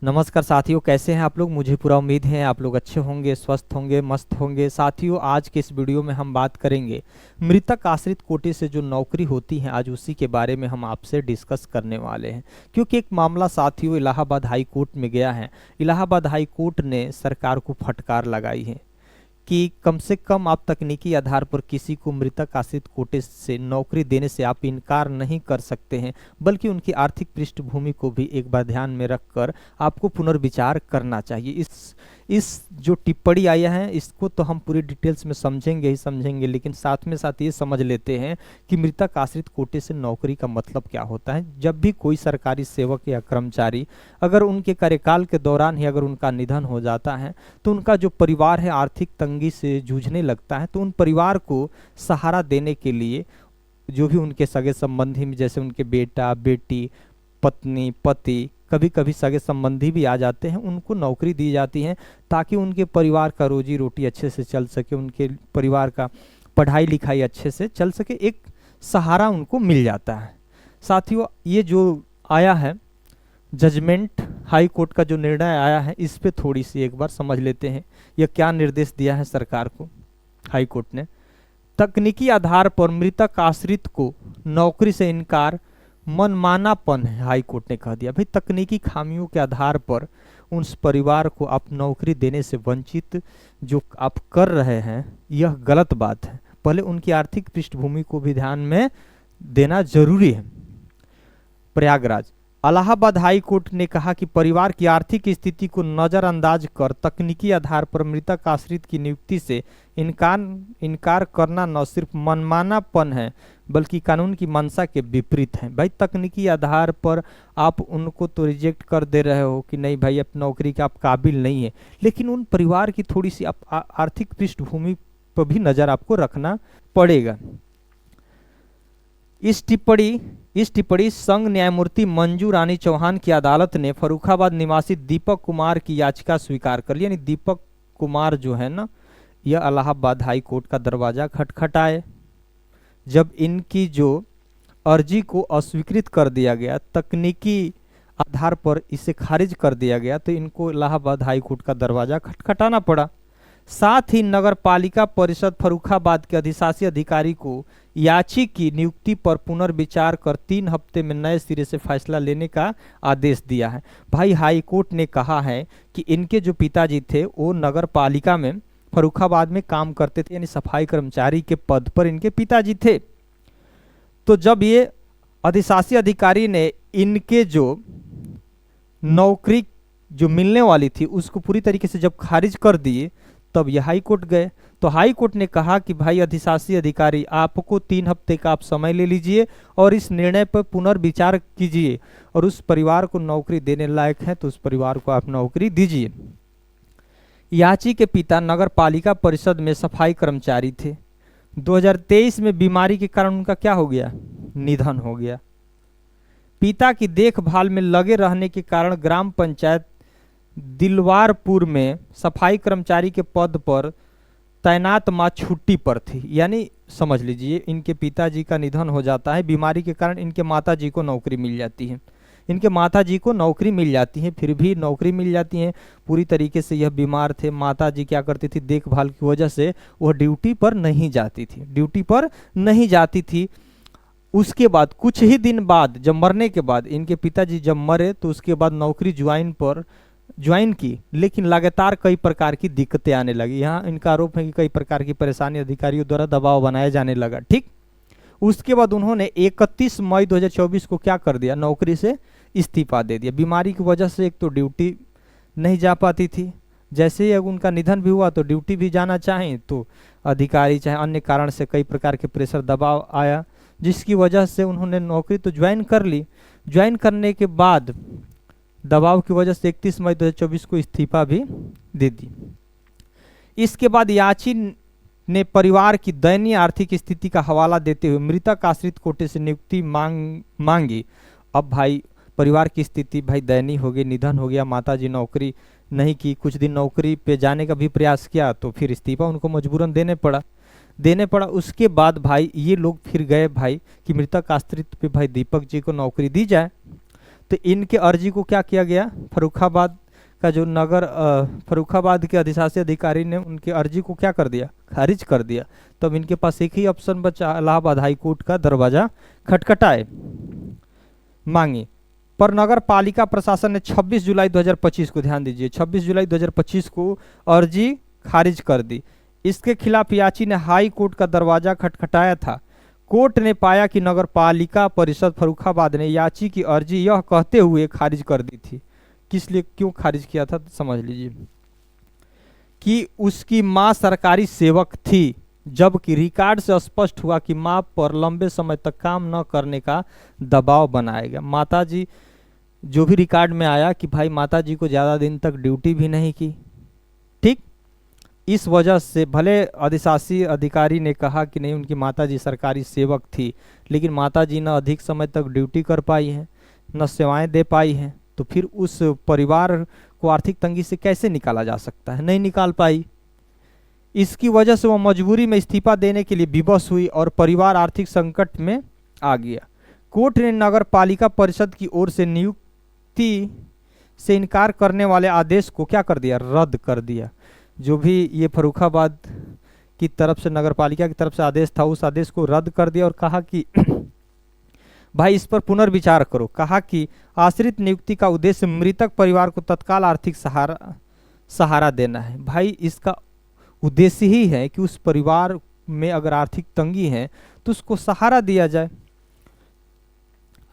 नमस्कार साथियों, कैसे हैं आप लोग। मुझे पूरा उम्मीद है आप लोग अच्छे होंगे, स्वस्थ होंगे, मस्त होंगे। साथियों, आज के इस वीडियो में हम बात करेंगे मृतक आश्रित कोटे से जो नौकरी होती है, आज उसी के बारे में हम आपसे डिस्कस करने वाले हैं। क्योंकि एक मामला साथियों इलाहाबाद हाई कोर्ट में गया है। इलाहाबाद हाई कोर्ट ने सरकार को फटकार लगाई है कि कम से कम आप तकनीकी आधार पर किसी को मृतक आश्रित कोटे से नौकरी देने से आप इनकार नहीं कर सकते हैं, बल्कि उनकी आर्थिक पृष्ठभूमि को भी एक बार ध्यान में रखकर आपको पुनर्विचार करना चाहिए। इस जो टिप्पणी आया है इसको तो हम पूरी डिटेल्स में समझेंगे ही समझेंगे, लेकिन साथ में साथ ये समझ लेते हैं कि मृतक आश्रित कोटे से नौकरी का मतलब क्या होता है। जब भी कोई सरकारी सेवक या कर्मचारी अगर उनके कार्यकाल के दौरान ही अगर उनका निधन हो जाता है तो उनका जो परिवार है आर्थिक तंगी से जूझने लगता है। तो उन परिवार को सहारा देने के लिए जो भी उनके सगे संबंधी में, जैसे उनके बेटा बेटी, पत्नी, पति, कभी कभी सगे संबंधी भी आ जाते हैं, उनको नौकरी दी जाती है ताकि उनके परिवार का रोजी रोटी अच्छे से चल सके, उनके परिवार का पढ़ाई लिखाई अच्छे से चल सके, एक सहारा उनको मिल जाता है। साथियों, ये जो आया है जजमेंट, हाई कोर्ट का जो निर्णय आया है, इस पे थोड़ी सी एक बार समझ लेते हैं। यह क्या निर्देश दिया है सरकार को हाई कोर्ट ने। तकनीकी आधार पर मृतक आश्रित को नौकरी से इनकार मनमानापन है, हाई कोर्ट ने कह दिया। भाई, तकनीकी खामियों के आधार पर उस परिवार को आप नौकरी देने से वंचित जो आप कर रहे हैं, यह गलत बात है। पहले उनकी आर्थिक पृष्ठभूमि को भी ध्यान में देना जरूरी है। प्रयागराज, इलाहाबाद हाई कोर्ट ने कहा कि परिवार की आर्थिक स्थिति को नजरअंदाज कर तकनीकी आधार पर मृतक आश्रित की नियुक्ति से इनकार करना न सिर्फ मनमानापन है बल्कि कानून की मंशा के विपरीत है। भाई, तकनीकी आधार पर आप उनको तो रिजेक्ट कर दे रहे हो कि नहीं भाई, अब नौकरी के आप काबिल नहीं है, लेकिन उन परिवार की थोड़ी सी आर्थिक पृष्ठभूमि पर भी नजर आपको रखना पड़ेगा। इस टिप्पणी संघ न्यायमूर्ति मंजू रानी चौहान की अदालत ने फर्रुखाबाद निवासी दीपक कुमार की याचिका स्वीकार कर ली। यानी दीपक कुमार जो है ना, यह इलाहाबाद हाई कोर्ट का दरवाजा खटखटाए। जब इनकी जो अर्जी को अस्वीकृत कर दिया गया, तकनीकी आधार पर इसे खारिज कर दिया गया, तो इनको इलाहाबाद हाई कोर्ट का दरवाजा खटखटाना पड़ा। साथ ही नगर पालिका परिषद फर्रुखाबाद के अधिशासी अधिकारी को याची की नियुक्ति पर पुनर्विचार कर 3 हफ्ते में नए सिरे से फैसला लेने का आदेश दिया है। भाई, हाई कोर्ट ने कहा है कि इनके जो पिताजी थे वो नगर पालिका में फर्रुखाबाद में काम करते थे, यानी सफाई कर्मचारी के पद पर इनके पिताजी थे। तो जब ये अधिशासी अधिकारी ने इनके जो नौकरी जो मिलने वाली थी उसको पूरी तरीके से जब खारिज कर दिए, तब ये हाई कोर्ट गए। तो हाई कोर्ट ने कहा कि भाई अधिशासी अधिकारी, आपको 3 हफ्ते का आप समय ले लीजिए और इस निर्णय पर पुनर्विचार कीजिए, और उस परिवार को नौकरी देने लायक है तो उस परिवार को आप नौकरी दीजिए। याची के पिता नगर पालिका परिषद में सफाई कर्मचारी थे। 2023 में बीमारी के कारण उनका क्या हो गया, निधन हो गया। पिता की देखभाल में लगे रहने के कारण ग्राम पंचायत दिलवारपुर में सफाई कर्मचारी के पद पर तैनात मां छुट्टी पर थी। यानी समझ लीजिए, इनके पिताजी का निधन हो जाता है, बीमारी के कारण इनके माताजी को नौकरी मिल जाती है। इनके माताजी को नौकरी मिल जाती है, फिर भी नौकरी मिल जाती है। पूरी तरीके से यह बीमार थे। माताजी क्या करती थी, देखभाल की वजह से वह ड्यूटी पर नहीं जाती थी। उसके बाद कुछ ही दिन बाद, जब मरने के बाद, इनके पिताजी जब मरे तो उसके बाद नौकरी ज्वाइन की, लेकिन लगातार कई प्रकार की दिक्कतें आने लगी। यहाँ इनका आरोप है कि कई प्रकार की परेशानी अधिकारियों द्वारा दबाव बनाया जाने लगा। ठीक, उसके बाद उन्होंने 31 मई 2024 को क्या कर दिया, नौकरी से इस्तीफा दे दिया। बीमारी की वजह से एक तो ड्यूटी नहीं जा पाती थी, जैसे ही उनका निधन भी हुआ तो ड्यूटी भी जाना चाहें तो अधिकारी चाहे अन्य कारण से कई प्रकार के प्रेशर दबाव आया, जिसकी वजह से उन्होंने नौकरी तो ज्वाइन कर ली। ज्वाइन करने के बाद दबाव की वजह से 31 मई 2024 को इस्तीफा भी दे दी। इसके बाद याची ने परिवार की दयनीय आर्थिक स्थिति का हवाला देते हुए मृतक आश्रित कोटे से नियुक्ति मांगी। अब भाई, परिवार की स्थिति भाई दयनीय हो गई, निधन हो गया, माताजी नौकरी नहीं की, कुछ दिन नौकरी पे जाने का भी प्रयास किया तो फिर इस्तीफा उनको मजबूरन देने पड़ा। उसके बाद भाई ये लोग फिर गए भाई कि मृतक आश्रित पे भाई दीपक जी को नौकरी दी जाए। तो इनके अर्जी को क्या किया गया, फर्रुखाबाद का जो नगर फर्रुखाबाद के अधिशासी अधिकारी ने उनकी अर्जी को क्या कर दिया, खारिज कर दिया। तब इनके पास एक ही ऑप्शन बचा, इलाहाबाद हाई कोर्ट का दरवाजा खटखटाए मांगी। पर नगर पालिका प्रशासन ने 26 जुलाई 2025 को, ध्यान दीजिए 26 जुलाई 2025 को अर्जी खारिज कर दी। इसके खिलाफ याची ने हाई कोर्ट का दरवाजा खटखटाया था। कोर्ट ने पाया कि नगर पालिका परिषद फर्रुखाबाद ने याची की अर्जी यह कहते हुए खारिज कर दी थी, किस लिए, क्यों खारिज किया था, समझ लीजिए, कि उसकी मां सरकारी सेवक थी, जबकि रिकॉर्ड से स्पष्ट हुआ कि मां पर लंबे समय तक काम न करने का दबाव बनाएगा। माताजी, जो भी रिकॉर्ड में आया कि भाई माताजी को ज़्यादा दिन तक ड्यूटी भी नहीं की, ठीक। इस वजह से भले अधिशासी अधिकारी ने कहा कि नहीं उनकी माताजी सरकारी सेवक थी, लेकिन माताजी न अधिक समय तक ड्यूटी कर पाई हैं, न सेवाएं दे पाई हैं, तो फिर उस परिवार को आर्थिक तंगी से कैसे निकाला जा सकता है, नहीं निकाल पाई। इसकी वजह से वो मजबूरी में इस्तीफा देने के लिए विवश हुई और परिवार आर्थिक संकट में आ गया। कोर्ट ने नगर पालिका परिषद की ओर से नियुक्ति से इनकार करने वाले आदेश को क्या कर दिया, रद्द कर दिया। जो भी ये फर्रुखाबाद की तरफ से, नगर पालिका की तरफ से आदेश था, उस आदेश को रद्द कर दिया और कहा कि भाई इस पर पुनर्विचार करो। कहा कि आश्रित नियुक्ति का उद्देश्य मृतक परिवार को तत्काल आर्थिक सहारा देना है। भाई इसका उद्देश्य ही है कि उस परिवार में अगर आर्थिक तंगी है तो उसको सहारा दिया जाए।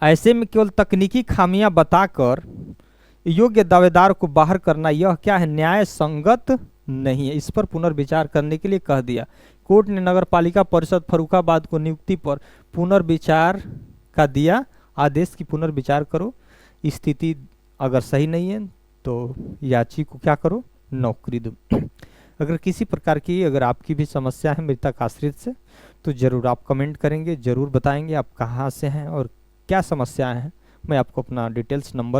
ऐसे में केवल तकनीकी खामियां बताकर योग्य दावेदार को बाहर करना यह क्या है, न्याय संगत नहीं है। इस पर पुनर्विचार करने के लिए कह दिया। कोर्ट ने नगर पालिका परिषद फर्रुखाबाद को नियुक्ति पर पुनर्विचार का दिया आदेश की पुनर्विचार करो, स्थिति अगर सही नहीं है तो याची को क्या करो, नौकरी दो। अगर किसी प्रकार की अगर आपकी भी समस्या है मृतक आश्रित से तो ज़रूर आप कमेंट करेंगे, ज़रूर बताएंगे आप कहाँ से हैं और क्या समस्याएं हैं। मैं आपको अपना डिटेल्स नंबर